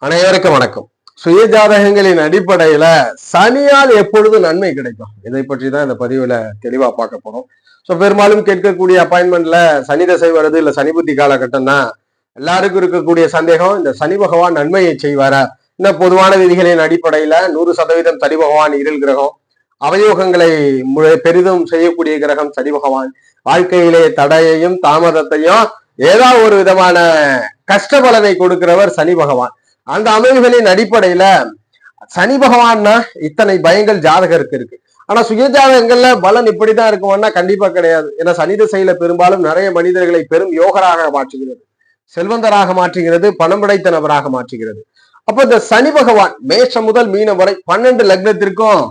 அனைவருக்கும் வணக்கம். சுய ஜாதகங்களின் அடிப்படையில சனியால் எப்பொழுது நன்மை கிடைக்கும், இதை பற்றி தான் இந்த பதிவுல தெளிவா பார்க்க போறோம். பெரும்பாலும் கேட்கக்கூடிய அப்பாயின்மெண்ட்ல சனி தசை வருது இல்ல சனி புத்தி காலகட்டம் தான் எல்லாருக்கும் இருக்கக்கூடிய சந்தேகம், இந்த சனி பகவான் நன்மையை செய்வாரா? இந்த பொதுவான விதிகளின் அடிப்படையில 100% சனி பகவான் இருள் கிரகம், அவயோகங்களை பெரிதும் செய்யக்கூடிய கிரகம் சனி பகவான். வாழ்க்கையிலே தடையையும் தாமதத்தையும் ஏதாவது ஒரு விதமான கஷ்ட பலனை கொடுக்கிறவர் சனி பகவான். அந்த அமைவுகளின் அடிப்படையில சனி பகவான்னா இத்தனை பயங்கள் ஜாதகருக்கு இருக்கு. ஆனா சுய ஜாதகங்கள்ல பலன் இப்படிதான் இருக்குமான்னா கண்டிப்பா கிடையாது. ஏன்னா சனி திசையில பெரும்பாலும் நிறைய மனிதர்களை பெரும் யோகராக மாற்றுகிறது, செல்வந்தராக மாற்றுகிறது, பணம் படைத்த நபராக மாற்றுகிறது. அப்ப இந்த சனி பகவான் மேஷம் முதல் மீனம் வரை 12 லக்னத்திற்கும்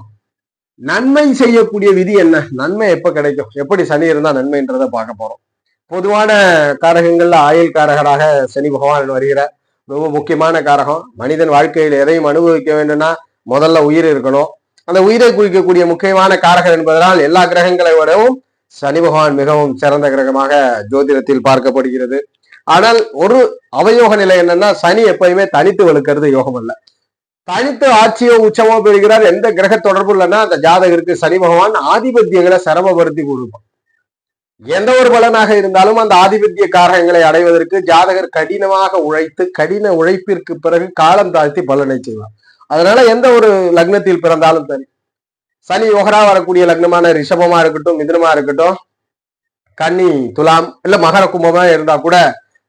நன்மை செய்யக்கூடிய விதி என்ன, நன்மை எப்ப கிடைக்கும், எப்படி சனி இருந்தா நன்மைன்றதை பார்க்க போறோம். பொதுவான காரகங்கள்ல ஆயுள் காரகராக சனி பகவான் வருகிறார். ரொம்ப முக்கியமான காரகம். மனிதன் வாழ்க்கையில் எதையும் அனுபவிக்க வேண்டும்னா முதல்ல உயிர் இருக்கணும். அந்த உயிரை குறிக்கக்கூடிய முக்கியமான காரகர் என்பதனால் எல்லா கிரகங்களை விடவும் சனி பகவான் மிகவும் சிறந்த கிரகமாக ஜோதிடத்தில் பார்க்கப்படுகிறது. ஆனால் ஒரு அவயோக நிலை என்னன்னா, சனி எப்பயுமே தனித்து வலுக்கிறது யோகம் அல்ல. தனித்து ஆட்சியோ உச்சமோ பெறுகிறார், எந்த கிரக தொடர்பு இல்லைன்னா அந்த ஜாதகருக்கு சனி பகவான் ஆதிபத்தியங்களை சிரமப்படுத்தி கொடுப்பான். எந்த ஒரு பலனாக இருந்தாலும் அந்த ஆதிபத்திய காரகங்களை அடைவதற்கு ஜாதகர் கடினமாக உழைத்து கடின உழைப்பிற்கு பிறகு காலம் தாழ்த்தி பலனை செய்வார். அதனால எந்த ஒரு லக்னத்தில் பிறந்தாலும் சரி, சனி யோகரா வரக்கூடிய லக்னமான ரிஷபமா இருக்கட்டும், மிதுனமா இருக்கட்டும், கன்னி, துலாம் இல்ல மகர கும்பமா இருந்தா கூட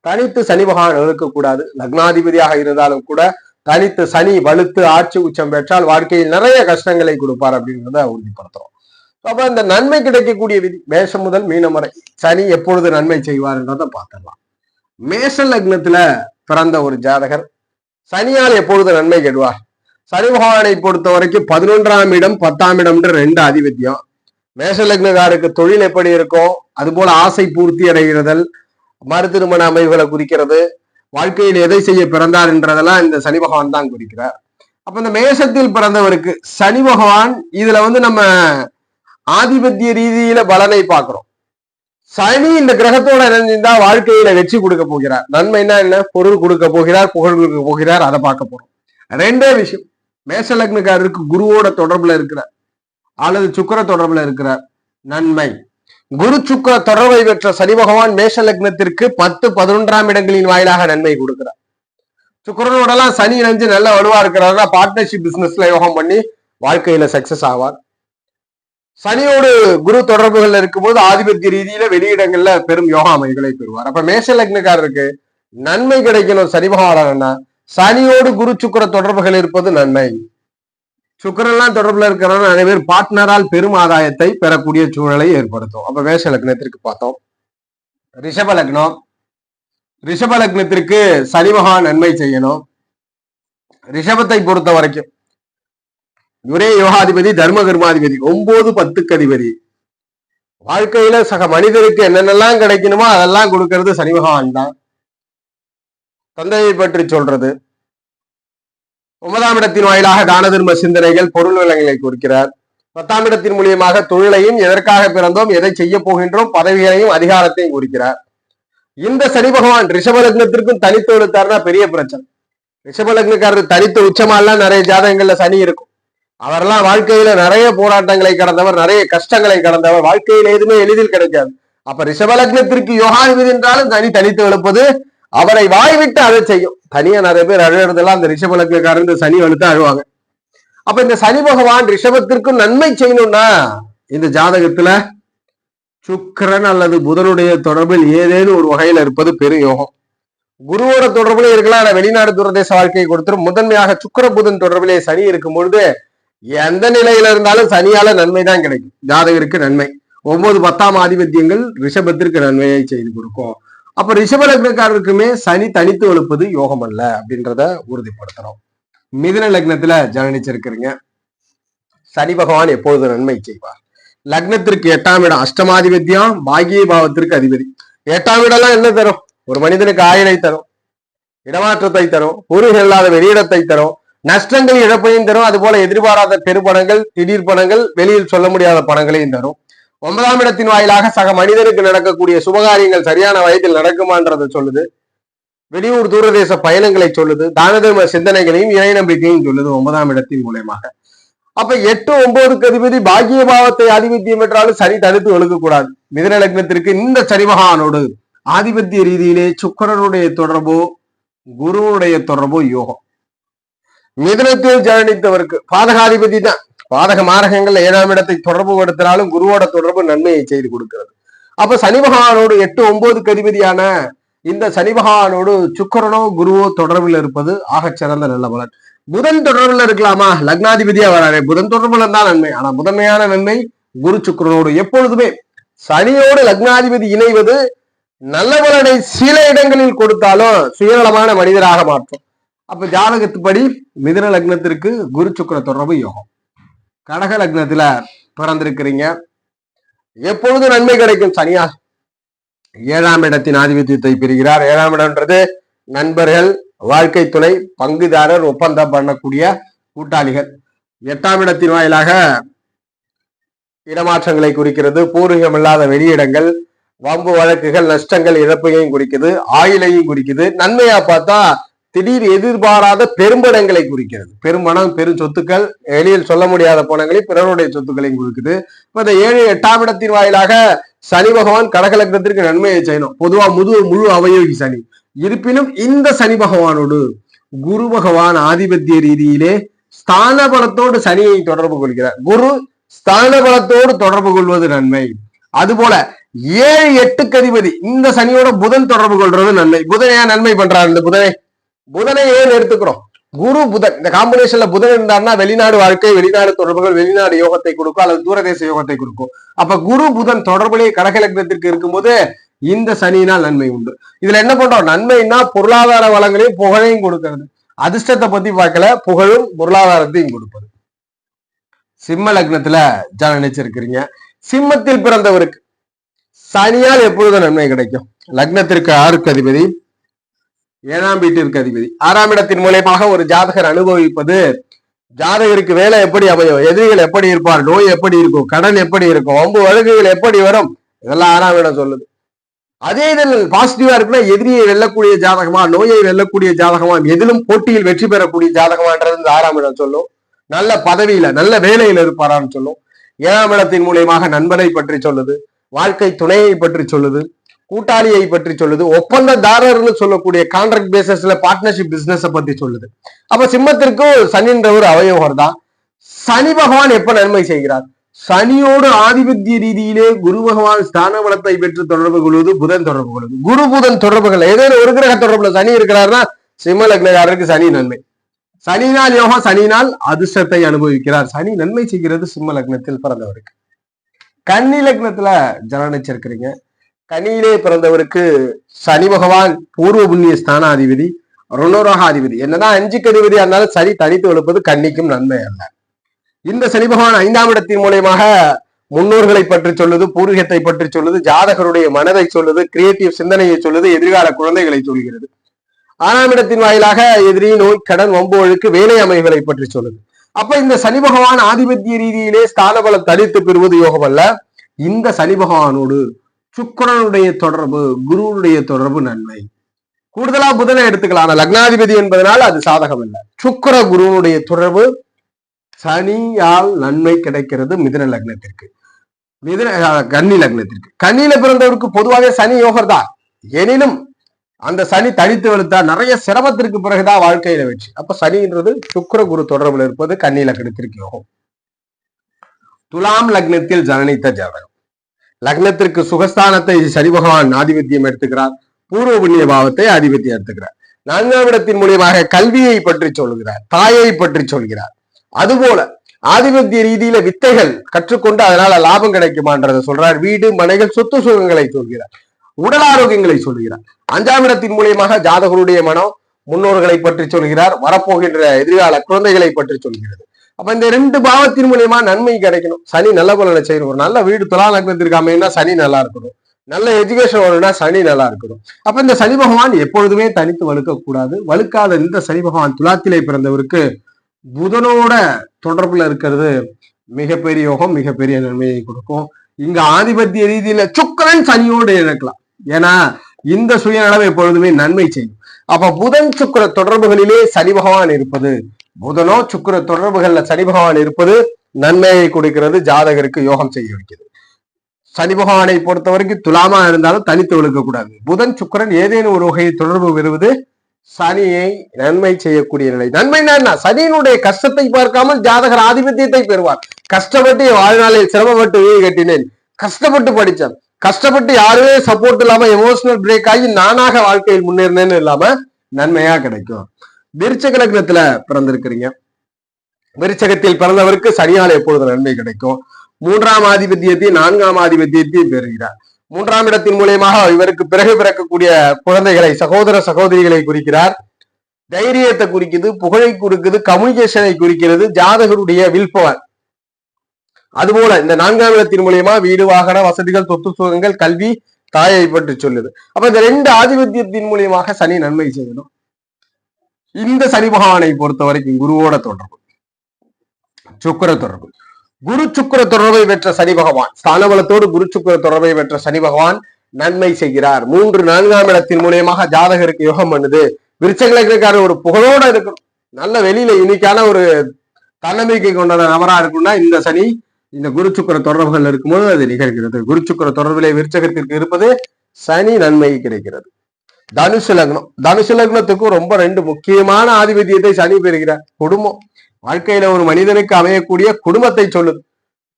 தனித்து சனி பகவான் இருக்கக்கூடாது. லக்னாதிபதியாக இருந்தாலும் கூட தனித்து சனி வலுத்து ஆட்சி உச்சம் பெற்றால் வாழ்க்கையில் நிறைய கஷ்டங்களை கொடுப்பார் அப்படிங்கிறத உறுதிப்படுத்துறோம். அப்ப இந்த நன்மை கிடைக்கக்கூடிய விதி மேஷம் முதல் மீனம் வரை சனி எப்பொழுது நன்மை செய்வார்ன்றதை பார்த்துடலாம். மேஷ லக்னத்துல பிறந்த ஒரு ஜாதகர் சனியால் எப்பொழுது நன்மை கெடுவார்? சனி பகவானை பொறுத்த வரைக்கும் 11ஆம் இடம் 10ஆம் இடம்ன்ற 2 ஆதிபத்தியம். மேஷ லக்னக்காருக்கு தொழில் எப்படி இருக்கும், அது போல ஆசை பூர்த்தி அடைகிறதல், மறு திருமண அமைவுகளை குறிக்கிறது, வாழ்க்கையில் எதை செய்ய பிறந்தார் என்றதெல்லாம் இந்த சனி பகவான் தான் குறிக்கிறார். அப்ப இந்த மேஷத்தில் பிறந்தவருக்கு சனி பகவான் இதுல நம்ம ஆதிபத்திய ரீதியில பலனை பார்க்கிறோம். சனி இந்த கிரகத்தோட இணைஞ்சிருந்தா வாழ்க்கையில வெற்றி கொடுக்க போகிறார். நன்மைன்னா என்ன, பொருள் கொடுக்க போகிறார், புகழ் கொடுக்க போகிறார், அதை பார்க்க போறோம். 2 விஷயம். மேஷ லக்னக்காரருக்கு குருவோட தொடர்புல இருக்கிறார் அல்லது சுக்கிர தொடர்புல இருக்கிறார், நன்மை. குரு சுக்கிர தொடர்பை பெற்ற சனி பகவான் மேஷ லக்னத்திற்கு 10, 11ஆம் இடங்களின் வாயிலாக நன்மை கொடுக்கிறார். சுக்கிரனோட எல்லாம் சனி இணைஞ்சு நல்ல வலுவா இருக்கிறாருன்னா பார்ட்னர்ஷிப் பிசினஸ்ல யோகம் பண்ணி வாழ்க்கையில சக்சஸ் ஆவார். சனியோடு குரு தொடர்புகள் இருக்கும்போது ஆதிபத்திய ரீதியில வெளியிடங்கள்ல பெரும் யோகா அமைகளை பெறுவார். அப்ப மேஷ லக்னக்காரருக்கு நன்மை கிடைக்கணும் சனி பகவானா, சனியோடு குரு சுக்கிர தொடர்புகள் இருப்பது நன்மை. சுக்கிரெல்லாம் தொடர்புல இருக்கிறாங்க நிறைய பேர் பார்ட்னரால் பெரும் ஆதாயத்தை பெறக்கூடிய சூழலை ஏற்படுத்தும். அப்ப மேஷ லக்னத்திற்கு பார்த்தோம். ரிஷப லக்னம், ரிஷப லக்னத்திற்கு சனி பகவான் நன்மை செய்யணும். ரிஷபத்தை பொறுத்த வரைக்கும் ஒரே யோகாதிபதி, தர்ம கர்மாதிபதி, 9, 10க்கு அதிபதி. வாழ்க்கையில சக மனிதருக்கு என்னென்னலாம் கிடைக்கணுமோ அதெல்லாம் கொடுக்கறது சனி பகவான் தான். தந்தையை பற்றி சொல்றது. 9ஆம் இடத்தின் வாயிலாக தான தர்ம சிந்தனைகள், பொருள் வளங்களை குறிக்கிறார். 10ஆம் இடத்தின் மூலியமாக தொழிலையும், எதற்காக பிறந்தோம், எதை செய்ய போகின்றோம், பதவிகளையும் அதிகாரத்தையும் குறிக்கிறார். இந்த சனி பகவான் ரிஷப லக்னத்திற்கும் தனித்து எடுத்தாருன்னா பெரிய பிரச்சனை. ரிஷப லக்னக்காரர் தனித்து உச்சமாலாம் நிறைய ஜாதகங்கள்ல சனி இருக்கும். அவரெல்லாம் வாழ்க்கையில நிறைய போராட்டங்களை கடந்தவர், நிறைய கஷ்டங்களை கடந்தவர். வாழ்க்கையில எதுவுமே எளிதில் கிடைக்காது. அப்ப ரிஷப லக்னத்திற்கு யோகாதிபதி என்றாலும் சனி தனித்து எழுப்பது அவரை வாய்விட்டு அதை செய்யும். தனியா நிறைய பேர் அழுகிறதெல்லாம் அந்த ரிஷப லக்னக்காரர் சனி வலுத்து அழுவாங்க. அப்ப இந்த சனி பகவான் ரிஷபத்திற்கும் நன்மை செய்யணும்னா இந்த ஜாதகத்துல சுக்கிரன் அல்லது புதனுடைய தொடர்பில் ஏதேனும் ஒரு வகையில இருப்பது பெரும் யோகம். குருவோட தொடர்புல இருக்கலாம், வெளிநாடு தூரதேச வாழ்க்கையை கொடுத்துரும். முதன்மையாக சுக்கிர புதன் தொடர்பிலே சனி இருக்கும் பொழுது எந்த நிலையில இருந்தாலும் சனியால நன்மை தான் கிடைக்கும். ஜாதகருக்கு நன்மை. 9, 10ஆம் ஆதிபத்தியங்கள் ரிஷபத்திற்கு நன்மையை செய்து கொடுக்கும். அப்ப ரிஷப லக்னக்காரருக்குமே சனி தனித்து எழுப்பது யோகம் அல்ல அப்படின்றத உறுதிப்படுத்துறோம். மிதுன லக்னத்துல ஜனனிச்சிருக்கிறீங்க. சனி பகவான் எப்பொழுது நன்மை செய்வார்? லக்னத்திற்கு 8ஆம் இடம் அஷ்டமாதிபத்தியம், பாகிய பாவத்திற்கு அதிபதி. 8ஆம் இடம்லாம் என்ன தரும்? ஒரு மனிதனுக்கு ஆயுளை தரும், இடமாற்றத்தை தரும், பொருள் இல்லாத வெளியிடத்தை தரும், நஷ்டங்கள் இழப்பையும் தரும். அது போல எதிர்பாராத பெருப்பணங்கள், திடீர் பணங்கள், வெளியில் சொல்ல முடியாத பணங்களையும் தரும். 9ஆம் இடத்தின் வாயிலாக சக மனிதனுக்கு நடக்கக்கூடிய சுபகாரியங்கள் சரியான வயதில் நடக்குமான்றதை சொல்லுது. வெளியூர் தூரதேச பயணங்களை சொல்லுது, தான தர்ம சிந்தனைகளையும் இறை நம்பிக்கையும் சொல்லுது 9ஆம் இடத்தின் மூலமாக. அப்ப 8, 9க்கு அதிபதி பாக்கிய பாவத்தை ஆதிபத்தியம் பெற்றாலும் சனி தடுத்து ஒழுக்கக்கூடாது. மிதுன லக்னத்திற்கு இந்த சனி மகானோடு ஆதிபத்திய ரீதியிலே சுக்கிரனுடைய தொடர்போ குருவுடைய தொடர்போ யோகம். மிதுனத்தில் ஜனனித்தவருக்கு பாதகாதிபதி தான். பாதக மாரகங்கள் 7ஆம் இடத்தை தொடர்பு படுத்தினாலும் குருவோட தொடர்பு நன்மையை செய்து கொடுக்கிறது. அப்ப சனி மகானோடு 8, 9க்கு அதிபதியான இந்த சனி மகானோடு சுக்கிரனோ குருவோ தொடர்பில் இருப்பது ஆகச்சிறந்த நல்ல பலன். புதன் தொடர்பில் இருக்கலாமா? லக்னாதிபதியா வராரு, புதன் தொடர்புல தான் நன்மை. ஆனா முதன்மையான நன்மை குரு சுக்கிரனோடு. எப்பொழுதுமே சனியோடு லக்னாதிபதி இணைவது நல்ல பலனை சில இடங்களில் கொடுத்தாலும் சுயநலமான மனிதராக மாற்றும். அப்ப ஜாதகத்துப்படி மிதுன லக்னத்திற்கு குரு சுக்கிர தொடர்பு யோகம். கடக லக்னத்துல பிறந்திருக்கிறீங்க, எப்பொழுது நன்மை கிடைக்கும்? சனியா 7ஆம் இடத்தின் ஆதிபத்தியத்தை பெறுகிறார். 7ஆம் இடம்ன்றது நண்பர்கள், வாழ்க்கை துணை, பங்குதாரர், ஒப்பந்தம் பண்ணக்கூடிய கூட்டாளிகள். 8ஆம் இடத்தின் வாயிலாக இடமாற்றங்களை குறிக்கிறது. பூர்வீகம் இல்லாத வெளியிடங்கள், வம்பு வழக்குகள், நஷ்டங்கள், இழப்பையும் குறிக்குது, ஆயுளையும் குறிக்குது. நன்மையா பார்த்தா திடீர் எதிர்பாராத பெரும்பணங்களை குறிக்கிறது. பெரும்பணம், பெரும் சொத்துக்கள், எளியில் சொல்ல முடியாத பணங்களை பிறருடைய சொத்துக்களையும் குறிக்குது. இப்ப இந்த 7, 8ஆம் இடத்தின் வாயிலாக சனி பகவான் கடக லக்னத்திற்கு நன்மையை செய்யணும். பொதுவா முழு அவயோகி சனி. இருப்பினும் இந்த சனி பகவானோடு குரு பகவான் ஆதிபத்திய ரீதியிலே ஸ்தான பலத்தோடு சனியை தொடர்பு கொள்கிறார். குரு ஸ்தான பலத்தோடு தொடர்பு கொள்வது நன்மை. அதுபோல 7, 8க்கு அதிபதி இந்த சனியோட புதன் தொடர்பு கொள்றது நன்மை. புதன் ஏன் நன்மை பண்றாரு? இந்த புதனை ஏன் எடுத்துக்கிறோம்? குரு புதன் இந்த காம்பினேஷன்ல புதன் இருந்தாருன்னா வெளிநாடு வாழ்க்கை, வெளிநாடு தொடர்புகள், வெளிநாடு யோகத்தை கொடுக்கும் அல்லது தூரதேச யோகத்தை கொடுக்கும். அப்ப குரு புதன் தொடர்புலேயே கடக லக்னத்திற்கு இருக்கும்போது இந்த சனியினால் நன்மை உண்டு. இதுல என்ன பண்றோம்? நன்மைன்னா பொருளாதார வளங்களையும் புகழையும் கொடுக்கிறது. அதிர்ஷ்டத்தை பத்தி பார்க்கல, புகழும் பொருளாதாரத்தையும் கொடுப்பது. சிம்ம லக்னத்துல ஜனனிச்சிருக்கிறீங்க. சிம்மத்தில் பிறந்தவருக்கு சனியால் எப்பொழுது நன்மை கிடைக்கும்? லக்னத்திற்கு 6க்கு அதிபதி, 7ஆம் வீட்டிற்கு அதிபதி. 6ஆம் இடத்தின் மூலமாக ஒரு ஜாதகர் அனுபவிப்பது, ஜாதகருக்கு வேலை எப்படி அமையும், எதிரிகள் எப்படி இருப்பார், நோய் எப்படி இருக்கும், கடன் எப்படி இருக்கும், வம்பு வழக்குகள் எப்படி வரும், இதெல்லாம் 6ஆம் இடம் சொல்லுது. அதே இதில் பாசிட்டிவா இருக்குன்னா எதிரியை வெல்லக்கூடிய ஜாதகமா, நோயை வெல்லக்கூடிய ஜாதகமா, எதிலும் போட்டியில் வெற்றி பெறக்கூடிய ஜாதகமான்றது 6ஆம் இடம் சொல்லும். நல்ல பதவியில நல்ல வேலையில இருப்பாரான்னு சொல்லும். 7ஆம் இடத்தின் மூலியமாக நண்பனை பற்றி சொல்லுது, வாழ்க்கை துணையை பற்றி சொல்லுது, கூட்டாளியை பற்றி சொல்லுது, ஒப்பந்ததாரர்னு சொல்லக்கூடிய கான்ட்ராக்ட் பேசிஸ்ல பார்ட்னர்ஷிப் பிசினஸ் பத்தி சொல்லுது. அப்ப சிம்மத்திற்கு சனின்ற ஒரு அவயோகர் தான். சனி பகவான் எப்ப நன்மை செய்கிறார்? சனியோடு ஆதிபத்திய ரீதியிலே குரு பகவான் ஸ்தான பலத்தை பெற்று தொடர்பு கொள்வது, புதன் தொடர்பு கொள்வது. குரு புதன் தொடர்புகள் ஏதேனும் ஒரு கிரக தொடர்புல சனி இருக்கிறார்னா சிம்ம லக்னக்காரருக்கு சனி நன்மை. சனினால் யோகம், சனினால் அதிர்ஷ்டத்தை அனுபவிக்கிறார். சனி நன்மை செய்கிறது சிம்ம லக்னத்தில் பிறந்தவருக்கு. கன்னி லக்னத்துல ஜனனிச்சிருக்கிறீங்க. கனியிலே பிறந்தவருக்கு சனி பகவான் பூர்வ புண்ணிய ஸ்தானாதிபதி, ருணரோகாதிபதி. என்னதான் 5க்கு அதிபதி இருந்தாலும் சனி தனித்து எழுப்பது கன்னிக்கும் நன்மை அல்ல. இந்த சனி பகவான் 5ஆம் இடத்தின் மூலமாக முன்னோர்களை பற்றி சொல்லுது, பூர்வீகத்தை பற்றி சொல்லுது, ஜாதகருடைய மனதை சொல்லுது, கிரியேட்டிவ் சிந்தனையை சொல்லுது, எதிர்கால குழந்தைகளை சொல்கிறது. 6ஆம் இடத்தின் வாயிலாக எதிரி, நோய், கடன், வம்பு வழக்கு, வேலை அமைகளை பற்றி சொல்லுது. அப்ப இந்த சனி பகவான் ஆதிபத்திய ரீதியிலே ஸ்தான பலம் தனித்து பெறுவது யோகம் அல்ல. இந்த சனி பகவானோடு சுக்கிரனுடைய தொடர்பு, குருவுடைய தொடர்பு நன்மை. கூடுதலா புதனை எடுத்துக்கலாம். லக்னாதிபதி என்பதனால் அது சாதகம் இல்லை. சுக்கிர குருவுடைய தொடர்பு சனியால் நன்மை கிடைக்கிறது மிதுன லக்னத்திற்கு, கன்னி லக்னத்திற்கு. கன்னியில பிறந்தவருக்கு பொதுவாக சனி யோகர் தான். எனினும் அந்த சனி தனித்து வெளுத்தா நிறைய சிரமத்திற்கு பிறகுதான் வாழ்க்கையில வெற்றி. அப்ப சனின்றது சுக்கிர குரு தொடர்புல இருப்பது கன்னி லக்னத்திற்கு யோகம். துலாம் லக்னத்தில் ஜனனித்த ஜாதகம். லக்னத்திற்கு சுகஸ்தானத்தை சனி பகவான் ஆதிபத்தியம் எடுத்துக்கிறார், பூர்வ புண்ணிய பாவத்தை ஆதிபத்தியம் எடுத்துக்கிறார். 4ஆம் இடத்தின் மூலியமாக கல்வியை பற்றி சொல்கிறார், தாயை பற்றி சொல்கிறார். அதுபோல ஆதிபத்திய ரீதியில வித்தைகள் கற்றுக்கொண்டு அதனால லாபம் கிடைக்குமான்றதை சொல்றார். வீடு, மனைகள், சொத்து சுகங்களை சொல்கிறார், உடல் ஆரோக்கியங்களை சொல்கிறார். 5ஆம் இடத்தின் மூலியமாக ஜாதகருடைய மனம், முன்னோர்களை பற்றி சொல்கிறார், வரப்போகின்ற எதிர்கால குழந்தைகளை பற்றி சொல்கிறது. அப்ப இந்த 2 பாவத்தின் மூலியமா நன்மை கிடைக்கணும். சனி நல்ல பலனை செய்யணும். ஒரு நல்ல வீடு துலா லக்னத்திற்கு அமைனா சனி நல்லா இருக்கணும், நல்ல எஜுகேஷன் வரணும்னா சனி நல்லா இருக்கணும். அப்ப இந்த சனி பகவான் எப்பொழுதுமே தனித்து வலுக்க கூடாது. வலுக்காத இந்த சனி பகவான் துலாத்திலே பிறந்தவருக்கு புதனோட தொடர்புல இருக்கிறது மிகப்பெரிய யோகம், மிகப்பெரிய நன்மையை கொடுக்கும். இங்க ஆதிபத்திய ரீதியில சுக்கிரன் சனியோடு இணைக்கலாம். ஏன்னா இந்த சுயநலம் எப்பொழுதுமே நன்மை செய்யும். அப்ப புதன் சுக்கிர தொடர்புகளிலே சனி பகவான் இருப்பது, புதனோ சுக்கிர தொடர்புகள்ல சனி பகவான் இருப்பது நன்மையை கொடுக்கிறது, ஜாதகருக்கு யோகம் செய்ய வைக்கிறது. சனி பகவானை பொறுத்த வரைக்கும் துலாமா இருந்தாலும் தனித்து ஒழுக்க கூடாது. புதன் சுக்கிரன் ஏதேனும் ஒரு வகையை தொடர்பு பெறுவது சனியை நன்மை செய்யக்கூடிய நிலை. நன்மைனா என்ன? சனியினுடைய கஷ்டத்தை பார்க்காமல் ஜாதகர் ஆதிபத்தியத்தை பெறுவார். கஷ்டப்பட்டு வாழ்நாளில் சிரமப்பட்டு வீடு கட்டினேன், கஷ்டப்பட்டு படித்தேன், கஷ்டப்பட்டு யாருமே சப்போர்ட் இல்லாம எமோஷனல் பிரேக் ஆகி நானாக வாழ்க்கையில் முன்னேறினேன்னு இல்லாம நன்மையா கிடைக்கும். விருச்சக லக்னத்துல பிறந்திருக்கிறீங்க, விருச்சகத்தில் பிறந்தவருக்கு சனியால் எப்பொழுது நன்மை கிடைக்கும்? 3ஆம் ஆதிபத்தியத்தை 4ஆம் ஆதிபத்தியத்தை பெறுகிறார். 3ஆம் இடத்தின் மூலியமாக இவருக்கு பிறகு பிறக்கக்கூடிய குழந்தைகளை, சகோதர சகோதரிகளை குறிக்கிறார். தைரியத்தை குறிக்குது, புகழை குறிக்குது, கம்யூனிகேஷனை குறிக்கிறது, ஜாதகருடைய வில்பவர். அதுபோல இந்த 4ஆம் இடத்தின் மூலியமா வீடு, வாகன வசதிகள், சொத்து சுகங்கள், கல்வி, தாயை பற்றி சொல்லுது. அப்ப இந்த 2 ஆதிபத்தியத்தின் மூலியமாக சனி நன்மை செய்யணும். இந்த சனி பகவானை பொறுத்த வரைக்கும் குருவோட தொடர்பு, சுக்கிர தொடர்பு, குரு சுக்கிர தொடர்பை பெற்ற சனி பகவான், ஸ்தானபலத்தோடு குரு சுக்கிர தொடர்பை பெற்ற சனி பகவான் நன்மை செய்கிறார். 3, 4ஆம் இடத்தின் மூலியமாக ஜாதகருக்கு யோகம் பண்ணுது. விருச்சக லக்னக்காரர் ஒரு புகழோட இருக்கணும், நல்ல வெளியில யூனிக்கான ஒரு தன்னம்பிக்கை கொண்ட நபரா இருக்கும்னா இந்த சனி இந்த குரு சுக்கிர தொடர்புகள் இருக்கும்போது அது நிகழ்கிறது. குரு சுக்கிர தொடர்பிலே விருச்சகத்திற்கு இருப்பது சனி நன்மை கிடைக்கிறது. தனுசு லக்னம், தனுசு லக்னத்துக்கும் ரொம்ப 2 முக்கியமான ஆதிபத்தியத்தை சனி பெறுகிறார். குடும்பம், வாழ்க்கையில ஒரு மனிதனுக்கு அமையக்கூடிய குடும்பத்தை சொல்லுது.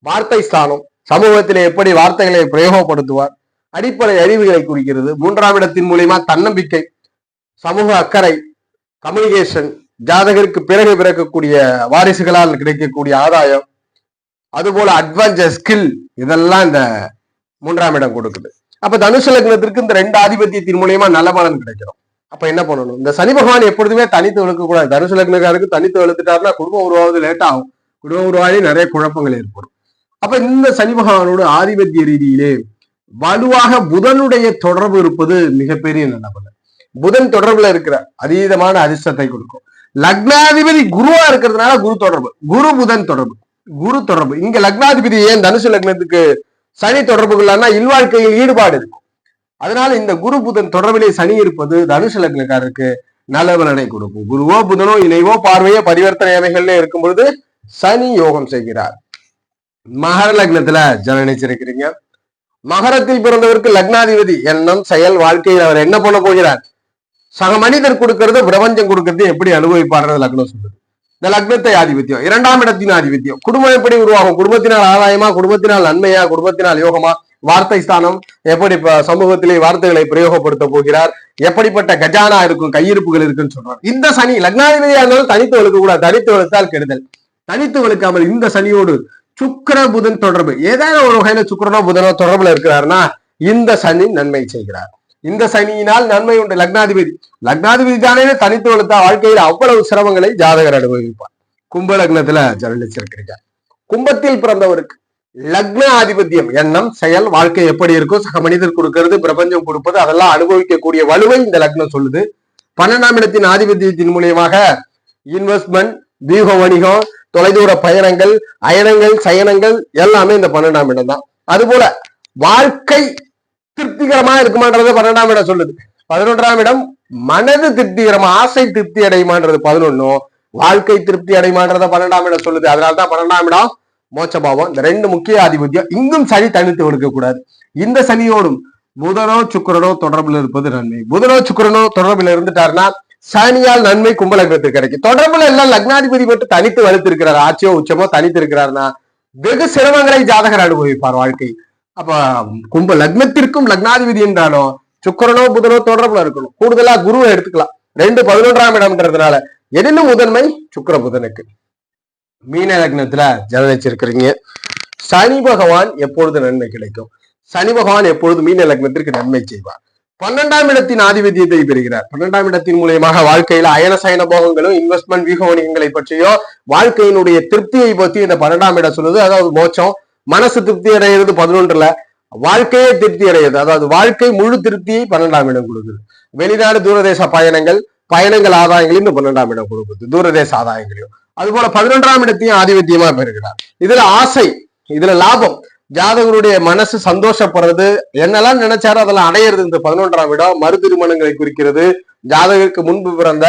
வார்த்தை ஸ்தானம், சமூகத்திலே எப்படி வார்த்தைகளை பிரயோகப்படுத்துவார், அடிப்படை அறிவுகளை குறிக்கிறது. 3ஆம் இடத்தின் மூலியமா தன்னம்பிக்கை, சமூக அக்கறை, கம்யூனிகேஷன், ஜாதகருக்கு பிறகு பிறக்கக்கூடிய வாரிசுகளால் கிடைக்கக்கூடிய ஆதாயம், அதுபோல அட்வான்ஸ் ஸ்கில், இதெல்லாம் இந்த 3ஆம் இடம் கொடுக்குது. அப்ப தனுசு லக்னத்திற்கு இந்த 2 ஆதிபத்தியத்தின் மூலியமா நல்ல பலன் கிடைக்கிறோம். அப்ப என்ன பண்ணணும்? இந்த சனி பகவான் எப்பொழுதுமே தனித்து வளர்க்க கூடாது. தனுசு லக்னக்காருக்கு தனித்து வளர்த்துட்டாருன்னா குடும்பம் உருவாவது லேட் ஆகும், குடும்பம் உருவாகி நிறைய குழப்பங்கள் ஏற்படும். அப்ப இந்த சனி பகவானோட ஆதிபத்திய ரீதியிலே வலுவாக புதனுடைய தொடர்பு இருப்பது மிகப்பெரிய நல்ல பலன். புதன் தொடர்புல இருக்கிற அதீதமான அதிர்ஷ்டத்தை கொடுக்கும். லக்னாதிபதி குருவா இருக்கிறதுனால குரு தொடர்பு, குரு புதன் தொடர்பு, குரு தொடர்பு. இங்க லக்னாதிபதி ஏன் தனுசு லக்னத்துக்கு சனி தொடர்புகள்னா இல்வாழ்க்கையில் ஈடுபாடு இருக்கும். அதனால இந்த குரு புதன் தொடர்பிலே சனி இருப்பது தனுசு லக்னக்காரருக்கு நல்ல பலனை கொடுக்கும். குருவோ புதனோ இணைவோ பார்வையோ பரிவர்த்தனை அமைகள்ல இருக்கும் பொழுது சனி யோகம் செய்கிறார். மகர லக்னத்துல ஜனனிச்சிருக்கிறீங்க, மகரத்தில் பிறந்தவருக்கு லக்னாதிபதி எண்ணம், செயல், வாழ்க்கையில் அவர் என்ன பண்ண போகிறார்? சக மனிதர் கொடுக்கறது, பிரபஞ்சம் கொடுக்கறது எப்படி அனுபவிப்பார்றது லக்னம் சொல்லுது. இந்த லக்னத்தை ஆதிபத்தியம், 2ஆம் இடத்தின் ஆதிபத்தியம். குடும்பம் எப்படி உருவாகும்? குடும்பத்தினால் ஆதாயமா, குடும்பத்தினால் நன்மையா, குடும்பத்தினால் யோகமா? வார்த்தை ஸ்தானம், எப்படி சமூகத்திலே வார்த்தைகளை பிரயோகப்படுத்த போகிறார், எப்படிப்பட்ட கஜானா இருக்கும், கையிருப்புகள் இருக்குன்னு சொல்றார். இந்த சனி லக்னாதிபதியா இருந்தாலும் தனித்து வலுக்க கூடாது, தனித்து வலுத்தால் கெடுதல். தனித்து வலுக்காமல் இந்த சனியோடு சுக்கிர புதன் தொடர்பு, ஏதாவது ஒரு வகையில சுக்கிரனோ புதனோ தொடர்புல இருக்கிறாருன்னா இந்த சனி நன்மை செய்கிறார். இந்த சனியினால் நன்மை உண்டு. லக்னாதிபதி தானே தனித்து வலுத்தா வாழ்க்கையில் அவ்வளவு சிரமங்களை ஜாதகர் அனுபவிப்பார். கும்ப லக்னத்துல ஜனனிச்சிருக்கிறீங்க, கும்பத்தில் பிறந்தவருக்கு லக்ன ஆதிபத்தியம், எண்ணம், செயல், வாழ்க்கை எப்படி இருக்கும், சக மனிதர் கொடுக்கிறது, பிரபஞ்சம் கொடுப்பது, அதெல்லாம் அனுபவிக்கக்கூடிய வலுவை இந்த லக்னம் சொல்லுது. 12ஆம் இடத்தின் ஆதிபத்தியத்தின் மூலியமாக இன்வெஸ்ட்மெண்ட், வியூக வணிகம், தொலைதூர பயணங்கள், அயனங்கள், சயனங்கள் எல்லாமே இந்த 12ஆம் இடம் தான். அதுபோல வாழ்க்கை திருப்திகரமா இருக்குமான்றது 12ஆம் இடம் சொல்லுது. 11ஆம் இடம் மனது திருப்திகரமா, ஆசை திருப்தி அடையுமான்றது 11, வாழ்க்கை திருப்தி அடையுமான்றத 12ஆம் இடம் சொல்லுது. அதனால்தான் 12ஆம் இடம் மோட்சபாவம். இந்த 2 முக்கிய ஆதிபத்தியம். இங்கும் சனி தனித்து கொடுக்க கூடாது. இந்த சனியோடும் புதனோ சுக்கிரனோ தொடர்புல இருப்பது நன்மை. புதனோ சுக்கிரனோ தொடர்புல இருந்துட்டாருன்னா சனியால் நன்மை கும்பலக்னத்துக்கு கிடைக்கும். தொடர்புல எல்லாம் லக்னாதிபதி மட்டும் தனித்து வலுத்து இருக்கிறார், ஆட்சியோ உச்சமோ தனித்து இருக்கிறாருன்னா வெகு சிரமங்களை ஜாதகர் அனுபவிப்பார் வாழ்க்கை. அப்ப கும்ப லக்னத்திற்கும் லக்னாதிபதி என்றாலும் சுக்கிரனோ புதனோ தொடர்புல இருக்கணும். கூடுதலா குருவை எடுத்துக்கலாம், 2 11ஆம் இடம்ன்றதுனால. எதிலும் முதன்மை சுக்கிர புதனுக்கு. மீன லக்னத்துல ஜனனிச்சிருக்கிறீங்க, சனி பகவான் எப்பொழுது நன்மை கிடைக்கும்? சனி பகவான் எப்பொழுது மீன லக்னத்திற்கு நன்மை செய்வார்? 12ஆம் இடத்தின் ஆதிபத்தியத்தை பெறுகிறார். 12ஆம் இடத்தின் மூலியமாக வாழ்க்கையில அயன சயன போகங்களும், இன்வெஸ்ட்மெண்ட், வியூக வணிகங்களை பற்றியோ, வாழ்க்கையினுடைய திருப்தியை பற்றி இந்த 12ஆம் இடம் சொல்லுது. அதாவது மோட்சம், மனசு திருப்தி அடைகிறது 11ல, வாழ்க்கையே திருப்தி அடைகிறது, அதாவது வாழ்க்கை முழு திருப்தியை 12ஆம் இடம் கொடுக்குது. வெளிநாடு தூரதேச பயணங்கள், ஆதாயங்களையும் இந்த 12ஆம் இடம் கொடுக்குது, தூரதேச ஆதாயங்களையும். அதுபோல 11ஆம் இடத்தையும் ஆதிபத்தியமா பெறுகிறார். இதுல ஆசை, இதுல லாபம், ஜாதகருடைய மனசு சந்தோஷப்படுறது, என்னெல்லாம் நினைச்சாரோ அதெல்லாம் அடையிறது. இந்த 11ஆம் இடம் மறு திருமணங்களை குறிக்கிறது, ஜாதகருக்கு முன்பு பிறந்த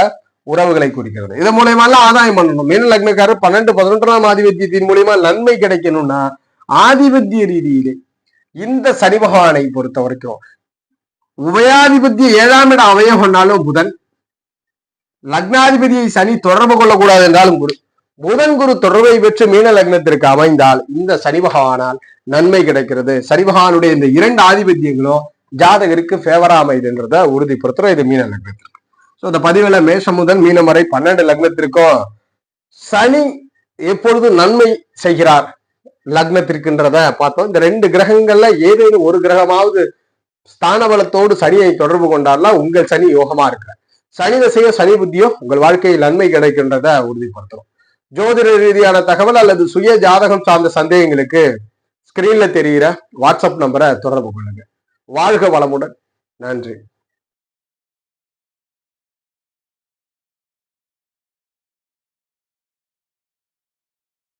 உறவுகளை குறிக்கிறது. இதன் மூலியமா எல்லாம் ஆதாயம் பண்ணணும். மீன லக்னக்காரர் 12, 11ஆம் ஆதிபத்தியத்தின் மூலியமா நன்மை கிடைக்கணும்னா ஆதிபத்திய ரீதியிலே இந்த சனி பகவானை பொறுத்த வரைக்கும் உபயாதிபத்திய 7ஆம் இடம் அவயம் பண்ணாலும் புதன், லக்னாதிபதியை சனி தொடர்பு கொள்ளக்கூடாது என்றாலும் புதன் குரு தொடர்பை பெற்று மீன லக்னத்திற்கு அமைந்தால் இந்த சனி பகவானால் நன்மை கிடைக்கிறது. சனி பகவானுடைய இந்த 2 ஆதிபத்தியங்களும் ஜாதகருக்கு ஃபேவரா அமைதுன்றத உறுதிப்படுத்துறோம். இது மீன லக்னத்திற்கு. ஸோ இந்த பதிவுல மேஷம் முதல் மீனம் வரை 12 லக்னத்திற்கும் சனி எப்பொழுது நன்மை செய்கிறார் லக்னத்திற்குன்றத பார்த்தோம். இந்த 2 கிரகங்கள்ல ஏதேனும் ஒரு கிரகமாவது ஸ்தான பலத்தோடு சனியை தொடர்பு கொண்டாடலாம் உங்கள் சனி யோகமா இருக்கிற சனி தசையோ சனி புத்தியோ உங்கள் வாழ்க்கையில் நன்மை கிடைக்கின்றத உறுதிப்படுத்துறோம். ஜோதிட ரீதியான தகவல் அல்லது சுய ஜாதகம் சார்ந்த சந்தேகங்களுக்கு ஸ்கிரீன்ல தெரிகிற வாட்ஸ்அப் நம்பரை தொடர்பு கொள்ளுங்க. வாழ்க வளமுடன். நன்றி.